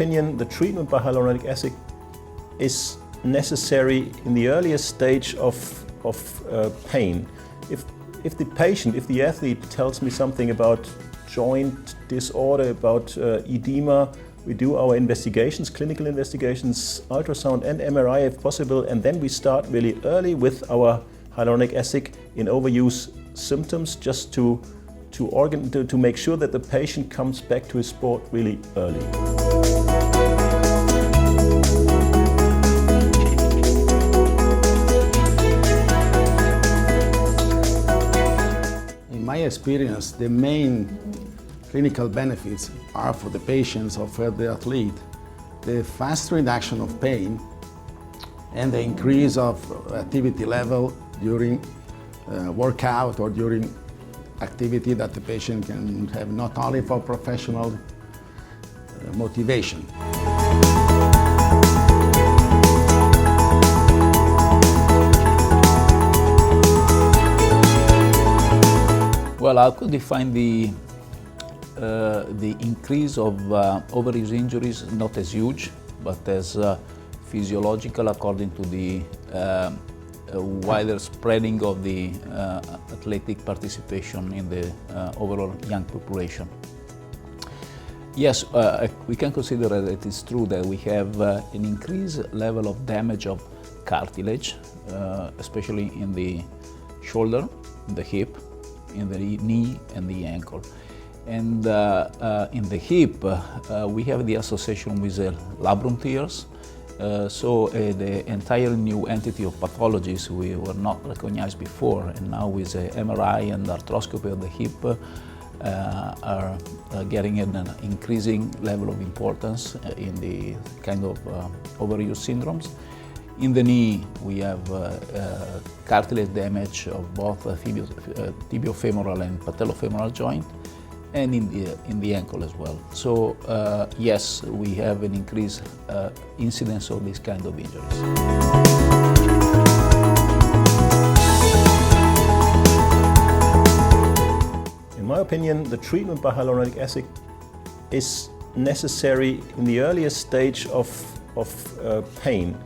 opinion, the treatment by hyaluronic acid is necessary in the earliest stage of pain. If the patient, if the athlete tells me something about joint disorder, about edema, we do our investigations, clinical investigations, ultrasound and MRI if possible, and then we start really early with our hyaluronic acid in overuse symptoms, just to make sure that the patient comes back to his sport really early. In my experience, the main clinical benefits are for the patients or for the athlete the fast reduction of pain and the increase of activity level during workout or during activity that the patient can have not only for professional motivation. Well, I could define the increase of overuse injuries not as huge, but as physiological according to the wider spreading of the athletic participation in the overall young population. Yes, we can consider that it is true that we have an increased level of damage of cartilage, especially in the shoulder, in the hip, in the knee and the ankle. And in the hip, we have the association with the labrum tears. So the entire new entity of pathologies we were not recognized before, and now with the MRI and arthroscopy of the hip are getting an increasing level of importance in the kind of overuse syndromes. In the knee, we have cartilage damage of both tibiofemoral and patellofemoral joint, and in the ankle as well. So yes, we have an increased incidence of these kind of injuries. In my opinion, the treatment by hyaluronic acid is necessary in the earliest stage of pain.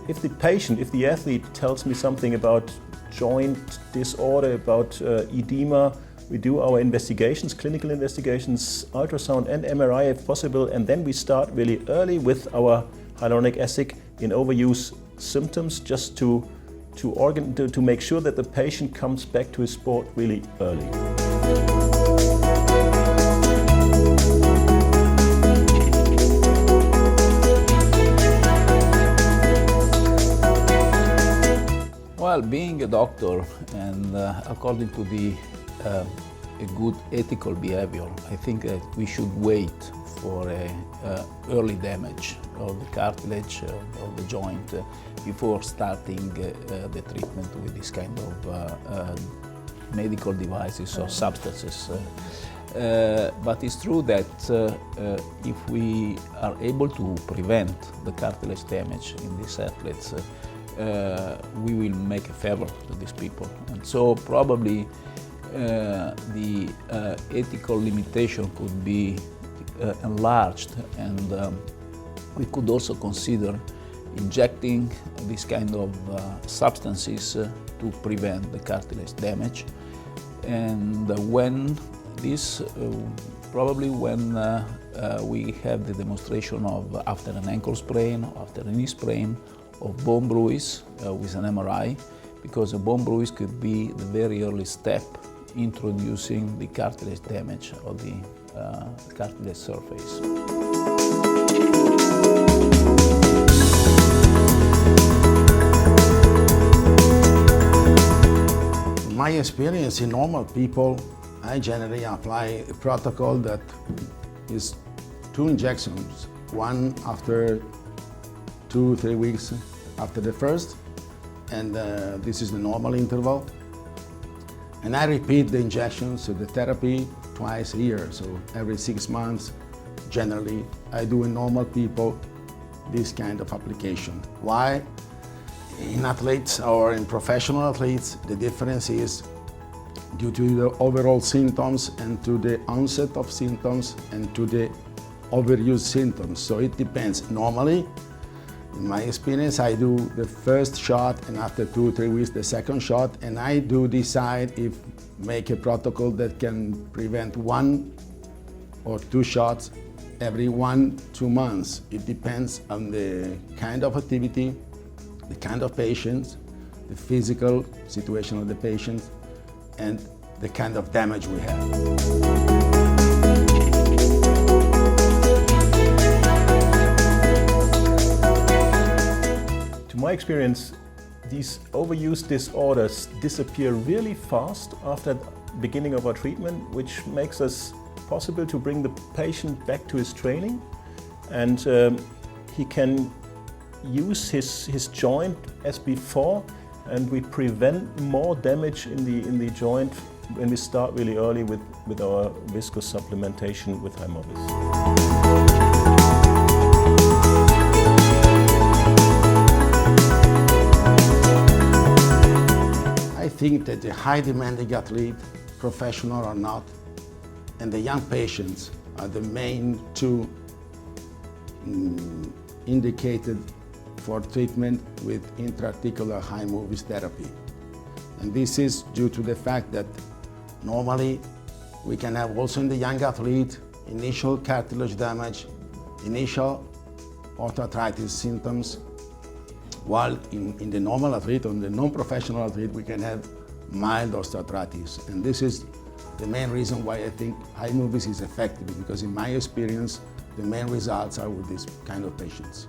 If the patient, if the athlete tells me something about joint disorder, about edema, we do our investigations, clinical investigations, ultrasound and MRI if possible, and then we start really early with our hyaluronic acid in overuse symptoms, just to make sure that the patient comes back to his sport really early. Well, being a doctor and according to the a good ethical behavior, I think that we should wait for early damage of the cartilage of the joint before starting the treatment with this kind of medical devices or substances. But it's true that if we are able to prevent the cartilage damage in these athletes, we will make a favor to these people. And so probably the ethical limitation could be enlarged, and we could also consider injecting this kind of substances to prevent the cartilage damage. And when this, probably when we have the demonstration of after an ankle sprain, after a knee sprain, of bone bruise with an MRI, because a bone bruise could be the very early step introducing the cartilage damage of the cartilage surface. In my experience, in normal people, I generally apply a protocol that is 2 injections, one after 2-3 weeks after the first, and this is the normal interval. And I repeat the injections, so the therapy, twice a year, so every 6 months. Generally, I do in normal people this kind of application. Why? In athletes or in professional athletes, the difference is due to the overall symptoms and to the onset of symptoms and to the overuse symptoms. So it depends. Normally, in my experience, I do the first shot, and after 2 or 3 weeks, the second shot, and I do decide if make a protocol that can prevent 1 or 2 shots every 1-2 months. It depends on the kind of activity, the kind of patients, the physical situation of the patient, and the kind of damage we have. To my experience, these overuse disorders disappear really fast after the beginning of our treatment, which makes us possible to bring the patient back to his training, and he can use his joint as before, and we prevent more damage in the joint when we start really early with our viscous supplementation with Hymovis. I think that the high demanding athlete, professional or not, and the young patients are the main 2 indicated for treatment with intra-articular Hymovis therapy. And this is due to the fact that normally we can have also in the young athlete initial cartilage damage, initial osteoarthritis symptoms, while in the normal athlete, or the non-professional athlete, we can have mild osteoarthritis. And this is the main reason why I think Hymovis is effective, because in my experience, the main results are with this kind of patients.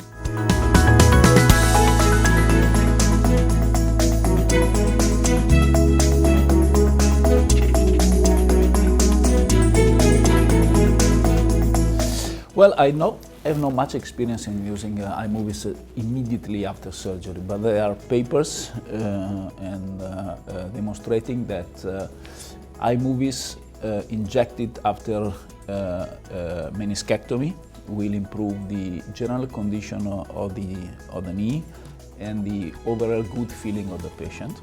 Well, I have not much experience in using Hymovis immediately after surgery, but there are papers demonstrating that Hymovis injected after meniscectomy will improve the general condition of the knee and the overall good feeling of the patient,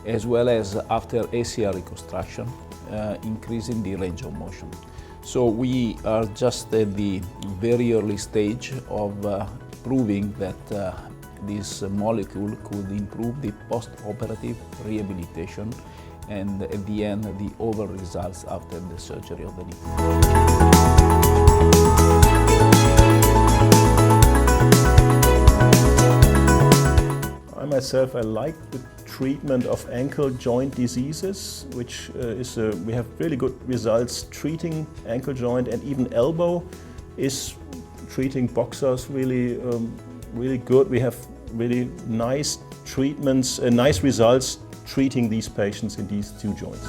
as well as after ACL reconstruction, increasing the range of motion. So we are just at the very early stage of proving that this molecule could improve the post-operative rehabilitation and at the end the overall results after the surgery of the knee. I myself, I like the treatment of ankle joint diseases, which we have really good results treating ankle joint, and even elbow is treating boxers really good. We have really nice treatments, nice results treating these patients in these 2 joints.